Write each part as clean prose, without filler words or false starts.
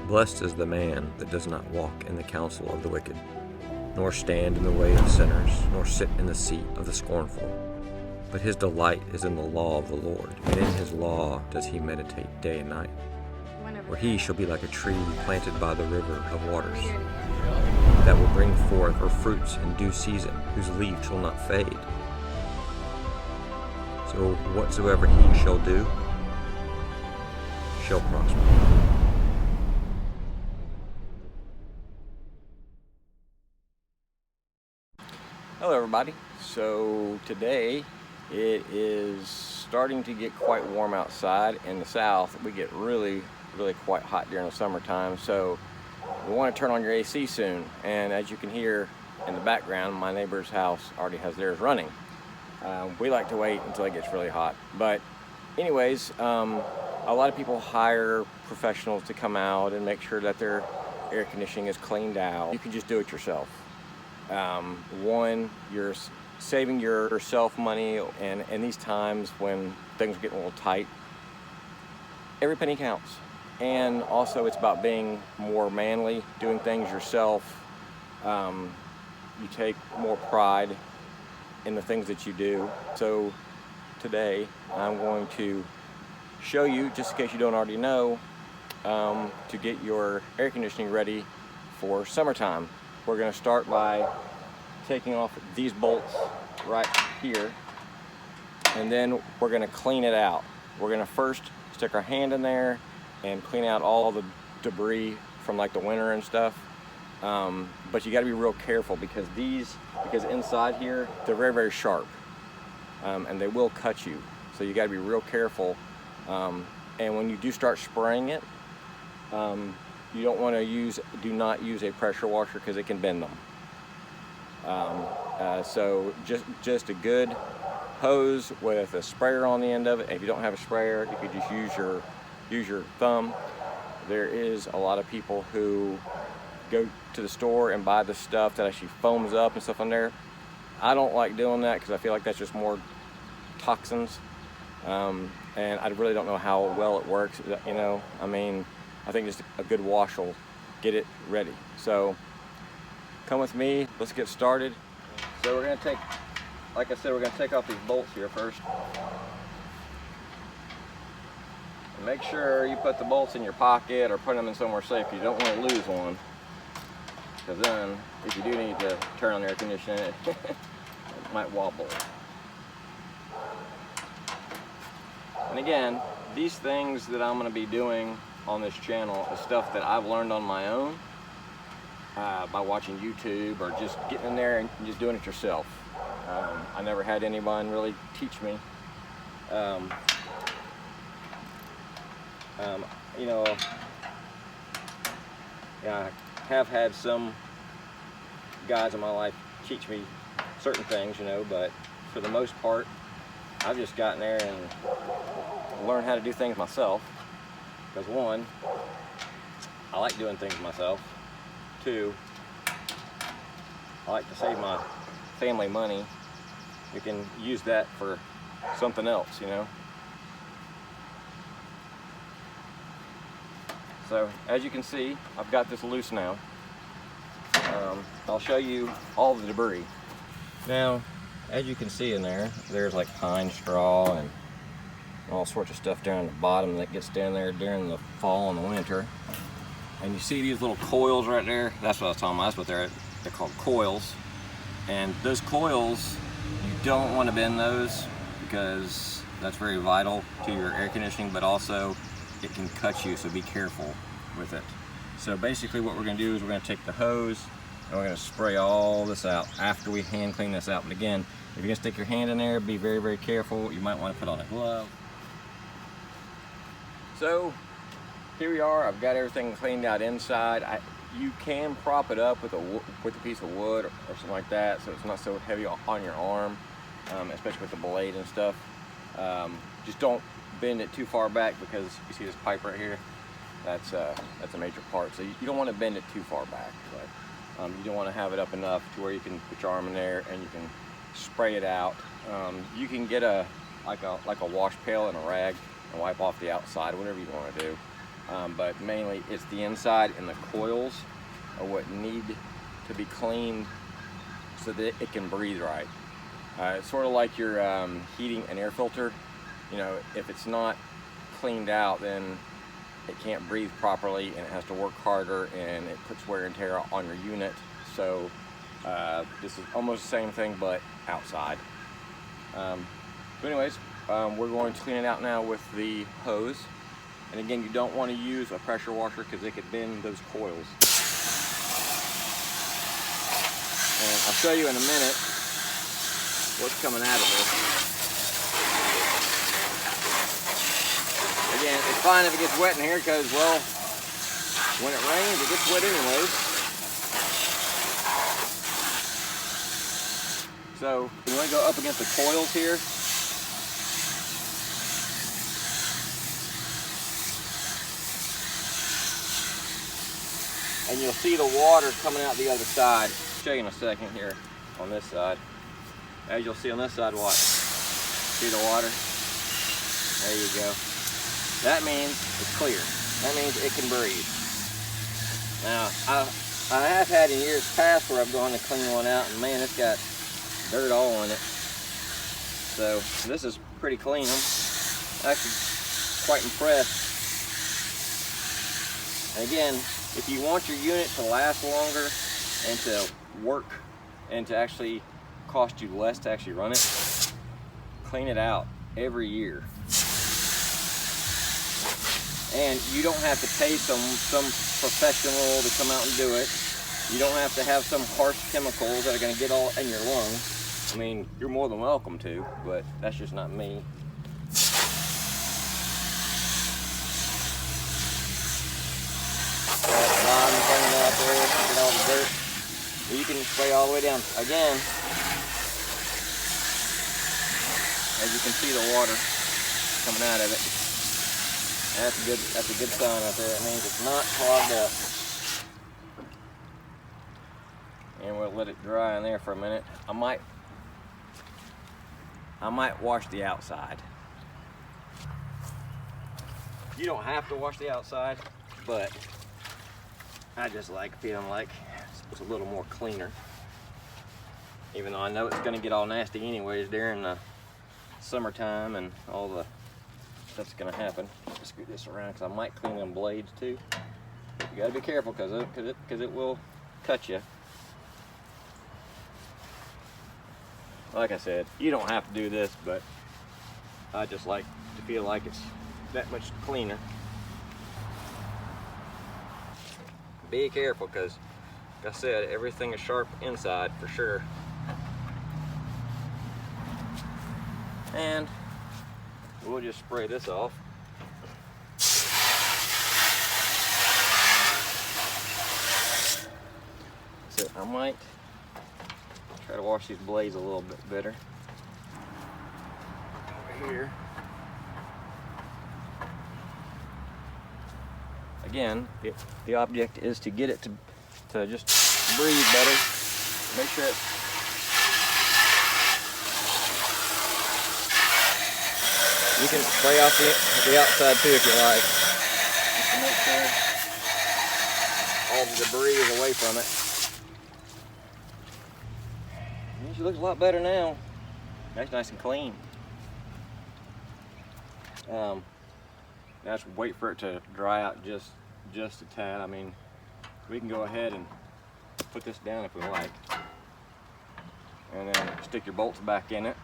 Blessed is the man that does not walk in the counsel of the wicked, nor stand in the way of sinners, nor sit in the seat of the scornful. But his delight is in the law of the Lord, and in his law does he meditate day and night. For he shall be like a tree planted by the river of waters, that will bring forth her fruits in due season, whose leaf shall not fade. So whatsoever he shall do shall prosper. Hello everybody. So today it is starting to get quite warm outside. In the south we get really quite hot during the summertime, so we want to turn on your AC soon. And as you can hear in the background, my neighbor's house already has theirs running. We like to wait until it gets really hot, but anyways, a lot of people hire professionals to come out and make sure that their air conditioning is cleaned out. You can just do it yourself. One, you're saving yourself money, and in these times when things are getting a little tight, every penny counts. And also it's about being more manly, doing things yourself. You take more pride in the things that you do. So today I'm going to show you, just in case you don't already know, to get your air conditioning ready for summertime. We're going to start by taking off these bolts right here, and then we're going to clean it out. We're going to first stick our hand in there and clean out all the debris from like the winter and stuff. But you got to be real careful because inside here they're very sharp, and they will cut you. So you got to be real careful. And when you do start spraying it, you don't want to do not use a pressure washer because it can bend them. So just a good hose with a sprayer on the end of it. If you don't have a sprayer, you could just use your thumb. There is a lot of people who go to the store and buy the stuff that actually foams up and stuff on there. I don't like doing that because I feel like that's just more toxins. And I really don't know how well it works. You know, I mean, I think just a good wash will get it ready. So come with me, let's get started. So we're gonna take, like I said, we're gonna take off these bolts here first. And make sure you put the bolts in your pocket or put them in somewhere safe. You don't want to lose one, because then if you do need to turn on the air conditioning, it might wobble. And again, these things that I'm going to be doing on this channel is stuff that I've learned on my own by watching YouTube or just getting in there and just doing it yourself. I never had anyone really teach me. You know, I have had some guys in my life teach me certain things, you know, but for the most part, I've just gotten there and learned how to do things myself. Because one, I like doing things myself. Two, I like to save my family money. You can use that for something else, you know. So as you can see, I've got this loose now. I'll show you all the debris. Now, as you can see in there, there's like pine straw and all sorts of stuff down the bottom that gets down there during the fall and the winter. And you see these little coils right there? That's what I was talking about. That's what they're called, coils. And those coils, you don't want to bend those because that's very vital to your air conditioning, but also it can cut you, so be careful with it. So basically what we're going to do is we're going to take the hose and we're going to spray all this out after we hand clean this out. But again, if you're going to stick your hand in there, be very careful. You might want to put on a glove. So here we are. I've got everything cleaned out inside. You can prop it up with a piece of wood or something like that, so it's not so heavy on your arm, especially with the blade and stuff. Just don't bend it too far back, because you see this pipe right here. That's a major part. So you don't want to bend it too far back, but you don't want to have it up enough to where you can put your arm in there and you can spray it out. You can get like a wash pail and a rag and wipe off the outside, whatever you want to do. but mainly it's the inside and the coils are what need to be cleaned so that it can breathe right. It's sort of like your heating an air filter. You know, if it's not cleaned out, then it can't breathe properly and it has to work harder and it puts wear and tear on your unit. So this is almost the same thing but outside. But anyways, we're going to clean it out now with the hose. And again, you don't want to use a pressure washer because it could bend those coils. And I'll show you in a minute what's coming out of this. Again, it's fine if it gets wet in here because, well, when it rains, it gets wet anyways. So you want to go up against the coils here. And you'll see the water coming out the other side. I'll show you in a second here on this side. As you'll see on this side, watch. See the water? There you go. That means it's clear. That means it can breathe. Now, I have had in years past where I've gone to clean one out and man, it's got dirt all on it. So this is pretty clean. I'm actually quite impressed. And again, if you want your unit to last longer and to work and to actually cost you less to actually run it, clean it out every year. And you don't have to pay some professional to come out and do it. You don't have to have some harsh chemicals that are going to get all in your lungs. I mean, you're more than welcome to, but that's just not me. Out there, get all the dirt. You can spray all the way down. Again, as you can see the water coming out of it. That's a good sign out there. That means it's not clogged up. And we'll let it dry in there for a minute. I might wash the outside. You don't have to wash the outside, but I just like feeling like it's a little more cleaner. Even though I know it's gonna get all nasty anyways during the summertime and all the stuff's gonna happen. Just scoot this around because I might clean them blades too. You gotta be careful because it will cut you. Like I said, you don't have to do this, but I just like to feel like it's that much cleaner. Be careful because, like I said, everything is sharp inside for sure. And we'll just spray this off. So I might try to wash these blades a little bit better. Over here. Again, the object is to get it to just breathe better. Make sure it. You can spray off the outside too if you like, just to make sure all the debris is away from it. She looks a lot better now. That's nice and clean. Now just wait for it to dry out just a tad. I mean, we can go ahead and put this down if we like. And then stick your bolts back in it,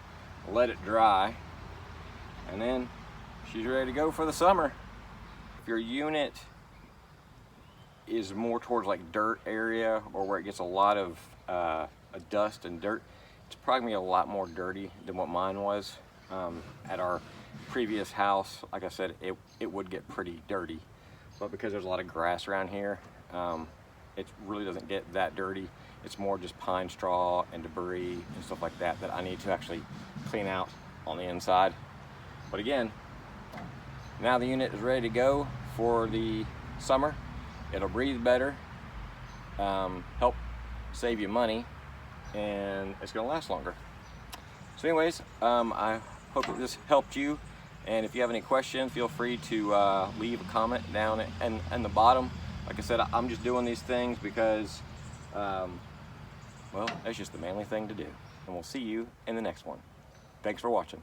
let it dry, and then she's ready to go for the summer. If your unit is more towards like dirt area or where it gets a lot of dust and dirt, it's probably gonna be a lot more dirty than what mine was. At our previous house, like I said, it would get pretty dirty, but because there's a lot of grass around here, it really doesn't get that dirty. It's more just pine straw and debris and stuff like that that I need to actually clean out on the inside. But again, now the unit is ready to go for the summer. It'll breathe better, help save you money, and it's gonna last longer. So anyways, I hope that this helped you And if you have any questions, feel free to leave a comment down in the bottom. Like I said, I'm just doing these things because, well, it's just the manly thing to do. And we'll see you in the next one. Thanks for watching.